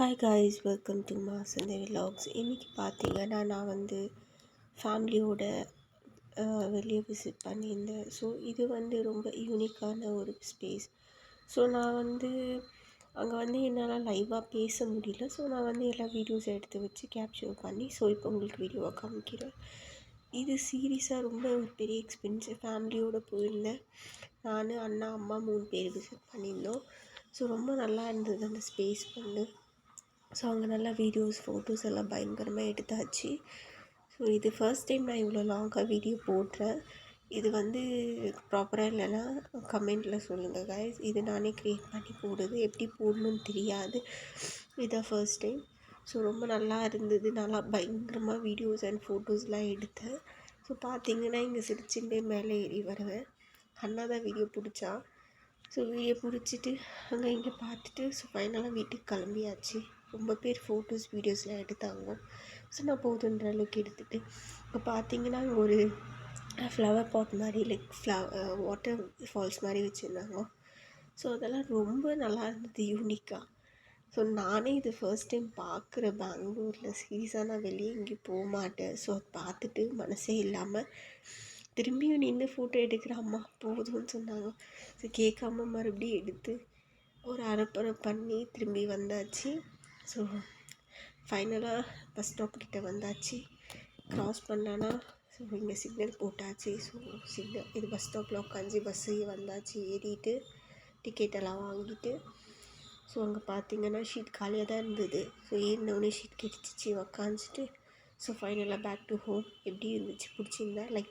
Hi guys, welcome to Masanthi vlogs. இன்றைக்கி பார்த்தீங்கன்னா நான் வந்து ஃபேமிலியோட வெளியே விசிட் பண்ணியிருந்தேன். ஸோ இது வந்து ரொம்ப யூனிக்கான ஒரு ஸ்பேஸ். ஸோ நான் வந்து அங்கே வந்து என்னால் லைவாக பேச முடியல. ஸோ நான் வந்து எல்லா வீடியோஸ் எடுத்து வச்சு கேப்சர் பண்ணி இப்போ உங்களுக்கு வீடியோவாக காமிக்கிறேன். இது சீரியஸாக ரொம்ப ஒரு பெரிய எக்ஸ்பீரியன்ஸ். ஃபேமிலியோடு போயிருந்தேன். நான், அண்ணா, அம்மா 3 பேர் விசிட் பண்ணியிருந்தோம். ஸோ ரொம்ப நல்லா இருந்தது அந்த ஸ்பேஸ் வந்து. ஸோ அங்கே நல்லா வீடியோஸ், ஃபோட்டோஸ் எல்லாம் பயங்கரமாக எடுத்தாச்சு. ஸோ இது ஃபர்ஸ்ட் டைம் நான் இவ்வளோ லாங்காக வீடியோ போடுறேன். இது வந்து ப்ராப்பராக இல்லைன்னா கமெண்ட்டில் சொல்லுங்கள் கைஸ். இது நானே க்ரியேட் பண்ணி போடுறது, எப்படி போடணும்னு தெரியாது. இதான் ஃபர்ஸ்ட் டைம். ஸோ ரொம்ப நல்லா இருந்தது. நல்லா பயங்கரமாக வீடியோஸ் அண்ட் ஃபோட்டோஸ்லாம் எடுத்தேன். ஸோ பார்த்தீங்கன்னா இங்கே சிரிச்சுட்டே மேலே ஏறி வருவேன். அண்ணா தான் வீடியோ பிடிச்சா. ஸோ வீடியோ பிடிச்சிட்டு அங்கே இங்கே பார்த்துட்டு ஸோ ஃபைனலாக வீட்டுக்கு கிளம்பியாச்சு. ரொம்ப பேர் ஃபோட்டோஸ், வீடியோஸ்லாம் எடுத்தாங்க. ஸோ நான் போதுன்ற அளவுக்கு எடுத்துகிட்டு இப்போ பார்த்தீங்கன்னா ஒரு ஃப்ளவர் பாட் மாதிரி லைக் வாட்டர் ஃபால்ஸ் மாதிரி வச்சுருந்தாங்க. ஸோ அதெல்லாம் ரொம்ப நல்லா இருந்தது, யூனிக்காக. ஸோ நானே இது ஃபர்ஸ்ட் டைம் பார்க்குறேன் பெங்களூரில். சீரியஸாக நான் வெளியே எங்கேயும் போக மாட்டேன். ஸோ அதை பார்த்துட்டு மனசே இல்லாமல் திரும்பியும் நின்று ஃபோட்டோ எடுக்கிற அம்மா போதும்னு சொன்னாங்க. ஸோ கேட்காம மறுபடியும் எடுத்து ஒரு அரைப்பறை பண்ணி திரும்பி வந்தாச்சு. ஸோ ஃபைனலாக பஸ் ஸ்டாப் கிட்டே வந்தாச்சு. க்ராஸ் பண்ணலான்னா ஸோ இங்கே சிக்னல் போட்டாச்சு. ஸோ சிக்னல் இது பஸ் ஸ்டாப்பில் உட்காந்து பஸ்ஸு வந்தாச்சு. ஏறிட்டு டிக்கெட்டெல்லாம் வாங்கிட்டு ஸோ அங்கே பார்த்தீங்கன்னா ஷீட் காலியாக தான் இருந்தது. ஸோ ஏறினோடனே ஷீட் கிடச்சிச்சு, உக்காந்துட்டு ஸோ ஃபைனலாக பேக் டு ஹோம். எப்படி இருந்துச்சு, பிடிச்சிருந்தா லைக்